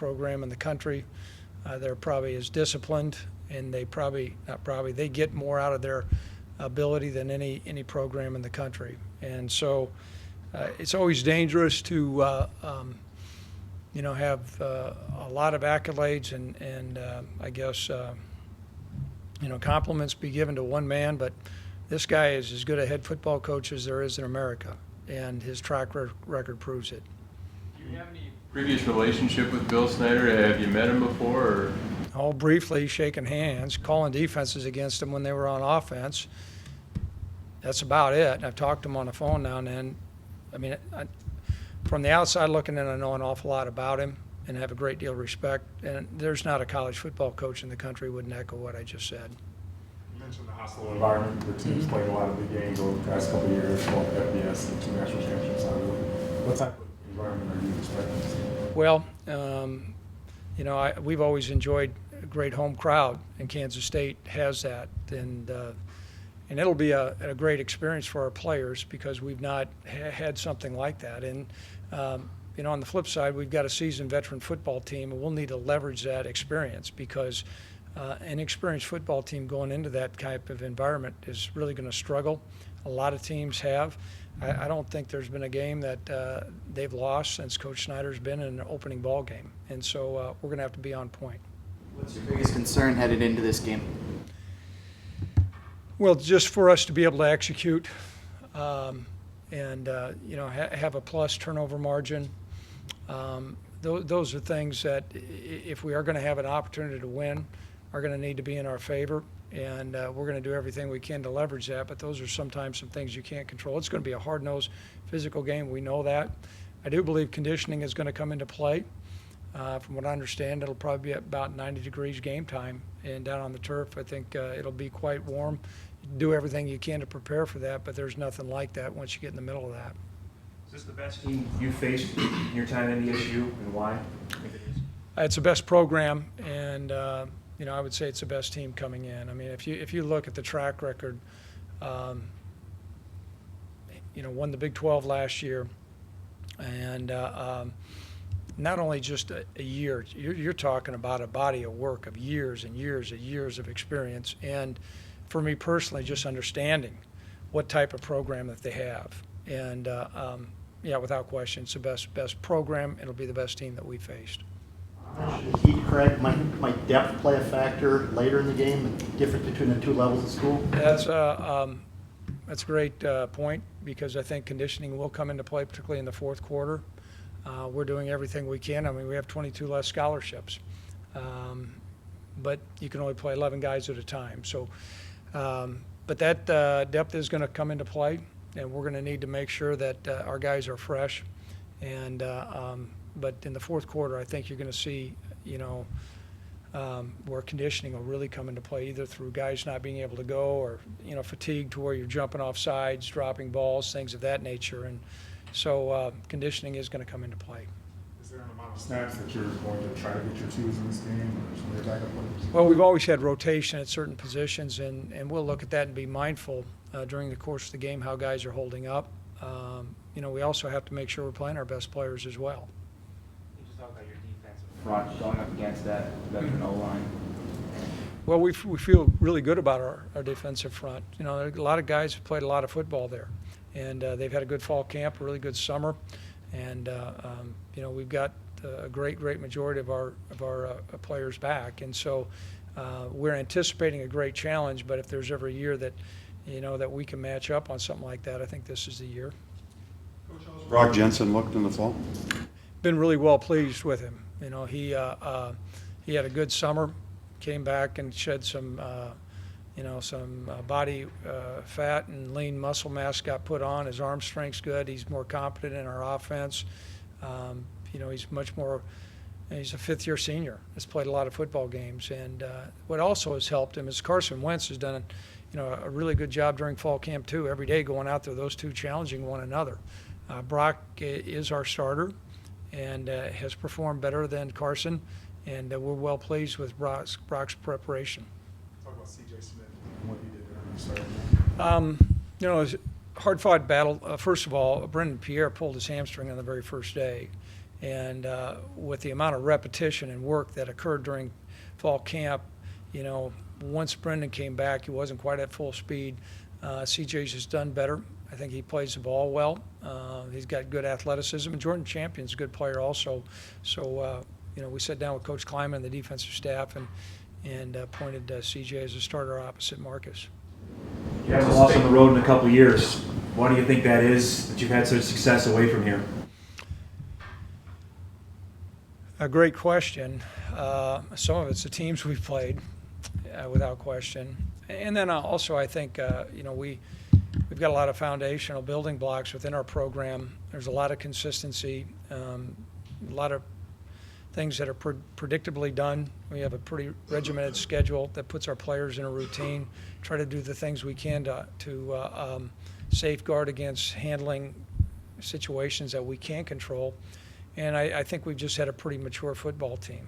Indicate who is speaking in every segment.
Speaker 1: program in the country. They're probably as disciplined, and they get more out of their ability than any program in the country. And so it's always dangerous to have a lot of accolades and I guess compliments be given to one man, but this guy is as good a head football coach as there is in America, and his track record proves it.
Speaker 2: Do you have any previous relationship with Bill Snyder? Have you met him before? Or?
Speaker 1: All briefly, shaking hands, calling defenses against him when they were on offense. That's about it. I've talked to him on the phone now and then. I mean, from the outside looking in, I know an awful lot about him and have a great deal of respect. And there's not a college football coach in the country who wouldn't echo what I just said.
Speaker 3: You mentioned the hostile environment. The team's played a lot of big games over the past couple of years, both FBS and 2 national championships. What type of environment are you expecting?
Speaker 1: Well, we've always enjoyed a great home crowd, and Kansas State has that. And it'll be a great experience for our players because we've not had something like that. And, on the flip side, we've got a seasoned veteran football team, and we'll need to leverage that experience because an experienced football team going into that type of environment is really going to struggle. A lot of teams have. I don't think there's been a game that they've lost since Coach Snyder's been in an opening ball game. And so we're going to have to be on point.
Speaker 4: What's your biggest concern headed into this game?
Speaker 1: Well, just for us to be able to execute and have a plus turnover margin. Those are things that, if we are going to have an opportunity to win, are going to need to be in our favor. And we're going to do everything we can to leverage that. But those are sometimes some things you can't control. It's going to be a hard-nosed physical game. We know that. I do believe conditioning is going to come into play. From what I understand, it'll probably be about 90 degrees game time. And down on the turf, I think it'll be quite warm. Do everything you can to prepare for that, but there's nothing like that once you get in the middle of that.
Speaker 3: Is this the best team you faced in your time in NDSU, and why? I think it is.
Speaker 1: It's the best program, and I would say it's the best team coming in. I mean, if you look at the track record, won the Big 12 last year, and not only just a year, you're talking about a body of work of years and years and years of experience. And for me personally, just understanding what type of program that they have. And without question, it's the best program. It'll be the best team that we faced.
Speaker 5: Heat, Craig, might depth play a factor later in the game, the difference between the 2 levels of school?
Speaker 1: That's a great point, because I think conditioning will come into play, particularly in the fourth quarter. We're doing everything we can. I mean, we have 22 less scholarships, but you can only play 11 guys at a time. So, but that depth is going to come into play, and we're going to need to make sure that our guys are fresh. And but in the fourth quarter, I think you're going to see, where conditioning will really come into play, either through guys not being able to go, or fatigue to where you're jumping off sides, dropping balls, things of that nature. And so conditioning is going to come into play.
Speaker 3: Is there an amount of snaps that you're going to try to get your 2s in this game, or some of your backup players?
Speaker 1: Well, we've always had rotation at certain positions, and we'll look at that and be mindful during the course of the game how guys are holding up. We also have to make sure we're playing our best players as well.
Speaker 6: You just talk about your defensive front going up against that veteran O-line.
Speaker 1: Well, we feel really good about our defensive front. A lot of guys have played a lot of football there, and they've had a good fall camp, a really good summer, and we've got a great majority of our players back, and so we're anticipating a great challenge. But if there's ever a year that that we can match up on something like that, I think this is the year.
Speaker 7: Brock Jensen looked in the fall.
Speaker 1: Been really well pleased with him. He had a good summer, came back and shed some body fat and lean muscle mass got put on. His arm strength's good. He's more competent in our offense. He's much more. He's a fifth-year senior. Has played a lot of football games, and what also has helped him is Carson Wentz has done a really good job during fall camp too. Every day going out there, those two challenging one another. Brock is our starter and has performed better than Carson, and we're well pleased with Brock's preparation.
Speaker 3: Talk about C.J. Smith and what he did there when he started.
Speaker 1: It was a hard-fought battle. First of all, Brendan Pierre pulled his hamstring on the very first day, And with the amount of repetition and work that occurred during fall camp, once Brendan came back, he wasn't quite at full speed. CJ's just done better. I think he plays the ball well. He's got good athleticism, and Jordan Champion's a good player also. So, we sat down with Coach Kleiman and the defensive staff and appointed CJ as a starter opposite Marcus.
Speaker 8: You haven't lost on the road in a couple of years. Why do you think that is, that you've had such success away from here?
Speaker 1: A great question. Some of it's the teams we've played, without question. And then also I think, we've got a lot of foundational building blocks within our program. There's a lot of consistency, a lot of things that are predictably done. We have a pretty regimented schedule that puts our players in a routine, try to do the things we can to safeguard against handling situations that we can't control. And I think we've just had a pretty mature football team.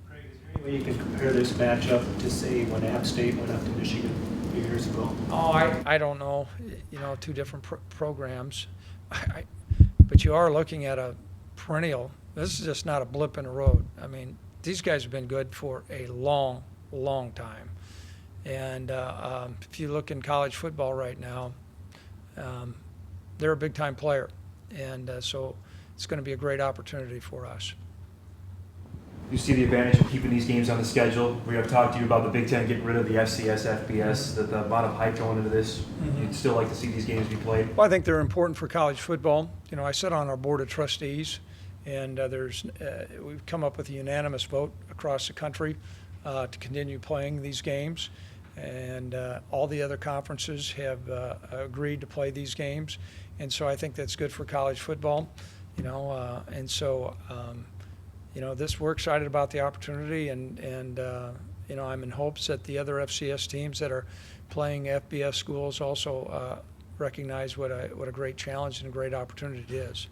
Speaker 9: Craig, is there any way you can compare this matchup to, say, when App State went up to Michigan a few years ago?
Speaker 1: Oh, I don't know. Two different programs. But you are looking at a perennial. This is just not a blip in the road. I mean, these guys have been good for a long, long time. And if you look in college football right now, they're a big-time player. And so it's going to be a great opportunity for us.
Speaker 8: You see the advantage of keeping these games on the schedule. We have talked to you about the Big Ten getting rid of the FCS, FBS, the amount of hype going into this.
Speaker 1: Mm-hmm.
Speaker 8: You'd still like to see these games be played?
Speaker 1: Well, I think they're important for college football. I sit on our board of trustees, and we've come up with a unanimous vote across the country to continue playing these games. And all the other conferences have agreed to play these games. And so I think that's good for college football, and so, we're excited about the opportunity, and I'm in hopes that the other FCS teams that are playing FBS schools also recognize what a great challenge and a great opportunity it is.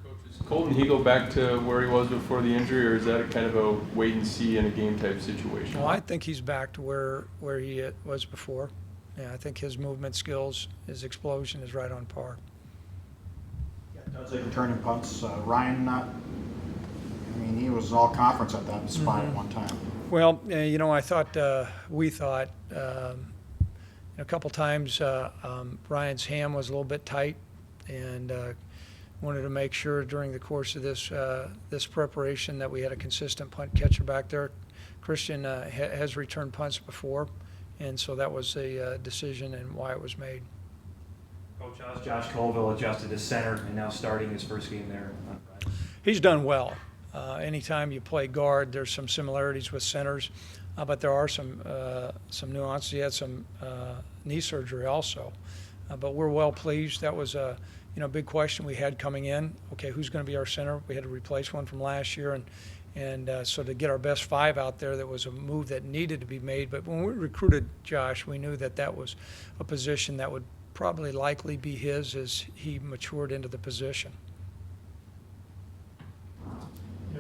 Speaker 2: Coach, is Colton Hegel back to where he was before the injury, or is that a kind of a wait and see in a game type situation?
Speaker 1: Well, I think he's back to where he was before. Yeah, I think his movement skills, his explosion is right on par.
Speaker 5: Does like returning punts. Ryan, he was all conference at that spot at one time.
Speaker 1: Well, I thought, we thought a couple times Ryan's ham was a little bit tight, and wanted to make sure during the course of this preparation that we had a consistent punt catcher back there. Christian has returned punts before, and so that was a decision and why it was made.
Speaker 8: Coach, how's Josh Colville adjusted to center and now starting his first game there on Friday?
Speaker 1: He's done well. Anytime you play guard, there's some similarities with centers, but there are some nuances. He had some knee surgery also, but we're well pleased. That was a big question we had coming in. Okay, who's going to be our center? We had to replace one from last year, and so to get our best five out there, that was a move that needed to be made. But when we recruited Josh, we knew that was a position that would probably likely be his as he matured into the position.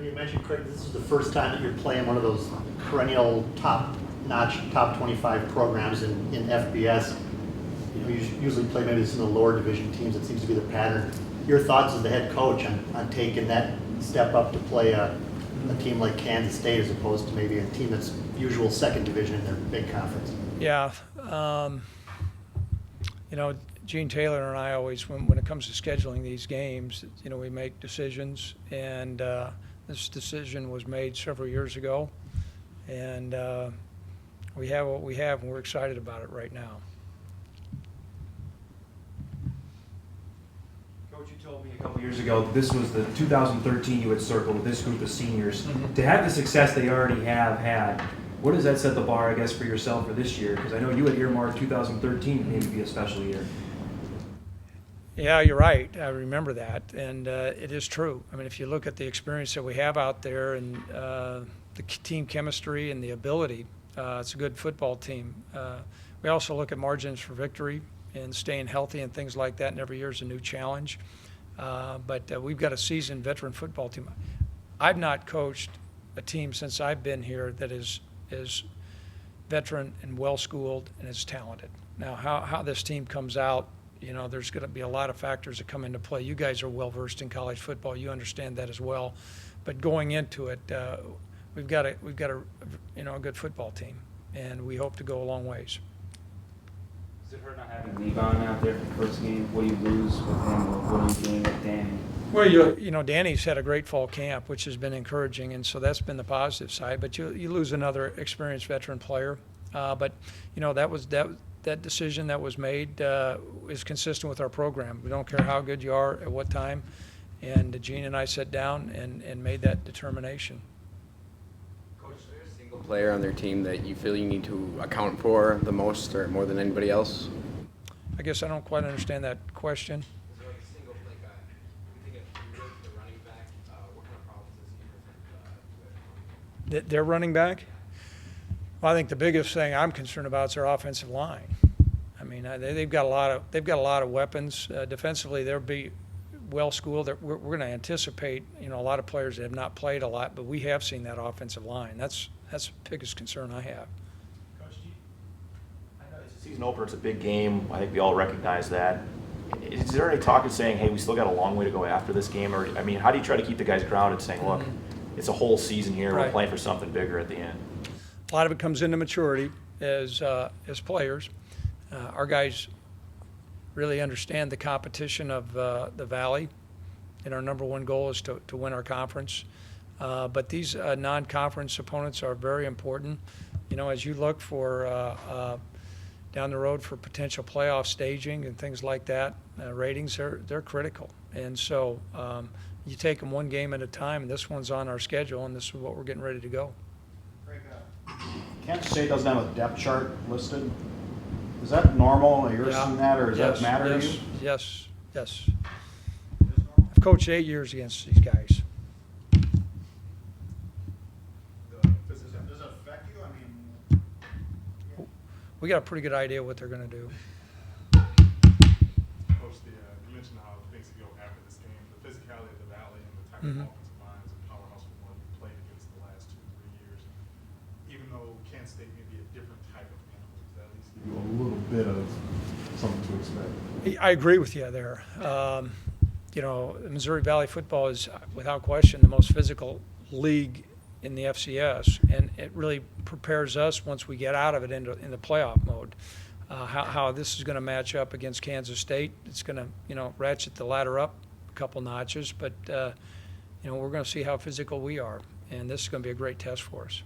Speaker 5: You mentioned, Craig, this is the first time that you're playing one of those perennial top-notch, top 25 programs in FBS. You usually play maybe some of the lower division teams. It seems to be the pattern. Your thoughts as the head coach on taking that step up to play a team like Kansas State as opposed to maybe a team that's usual second division in their big conference?
Speaker 1: Yeah. Gene Taylor and I always, when it comes to scheduling these games, we make decisions, and this decision was made several years ago, and we have what we have, and we're excited about it right now.
Speaker 8: Coach, you told me a couple years ago that this was the 2013 you had circled with this group of seniors.
Speaker 1: Mm-hmm.
Speaker 8: To have the success they already have had, what does that set the bar, I guess, for yourself for this year? Because I know you had earmarked 2013 to maybe be a special year.
Speaker 1: Yeah, you're right. I remember that, and it is true. I mean, if you look at the experience that we have out there and the team chemistry and the ability, it's a good football team. We also look at margins for victory and staying healthy and things like that, and every year is a new challenge. But we've got a seasoned veteran football team. I've not coached a team since I've been here that is veteran and well-schooled and is talented. Now, how this team comes out You know, there's going to be a lot of factors that come into play. You guys are well versed in college football. You understand that as well. But going into it, we've got a you know, a good football team, and we hope to go a long ways.
Speaker 6: Does it hurt not having Levon out there for the first game? What do you lose with him, or what do you gain with Danny?
Speaker 1: Well, you know, Danny's had a great fall camp, which has been encouraging, and so that's been the positive side. But you lose another experienced veteran player. But you know, that decision that was made is consistent with our program. We don't care how good you are at what time. And Gene and I sat down and made that determination.
Speaker 10: Coach, is there a single player on their team that you feel you need to account for the most or more than anybody else?
Speaker 1: I guess I don't quite understand that question.
Speaker 10: Is there like a single, like, you think of the running back, what kind of problems does he present with?
Speaker 1: Their running back? Well, I think the biggest thing I'm concerned about is their offensive line. I mean, they've got a lot of weapons. Defensively, they'll be well schooled. We're going to anticipate, you know, a lot of players that have not played a lot, but we have seen that offensive line. That's the biggest concern I have.
Speaker 11: Coach, I know it's a season opener. It's a big game. I think we all recognize that. Is there any talk of saying, hey, we still got a long way to go after this game? Or, I mean, how do you try to keep the guys grounded, saying, look, it's a whole season here.
Speaker 1: Right.
Speaker 11: We're playing for something bigger at the end?
Speaker 1: A lot of it comes into maturity as players. Our guys really understand the competition of the Valley, and our number one goal is to win our conference. But these non-conference opponents are very important. You know, as you look for down the road for potential playoff staging and things like that, ratings they're critical. And so you take them one game at a time, and this one's on our schedule, and this is what we're getting ready to go.
Speaker 12: Craig, Kansas State doesn't have a depth chart listed. Is that normal? Have you ever seen that, or does that matter to you?
Speaker 1: Yes. I've coached 8 years against these guys.
Speaker 12: Does it affect you? I mean,
Speaker 1: We got a pretty good idea what they're going to do.
Speaker 3: Coach, you mentioned how things could go after this game. The physicality of the Valley and the type of offensive lines and powerhouse football you played against the last 2-3 years. Even though Kansas State may be a different type of animal, does that at least give you a little bit of something to expect?
Speaker 1: I agree with you there. You know, Missouri Valley football is, without question, the most physical league in the FCS, and it really prepares us once we get out of it in the playoff mode. How this is going to match up against Kansas State, it's going to, you know, ratchet the ladder up a couple notches, but you know, we're going to see how physical we are, and this is going to be a great test for us.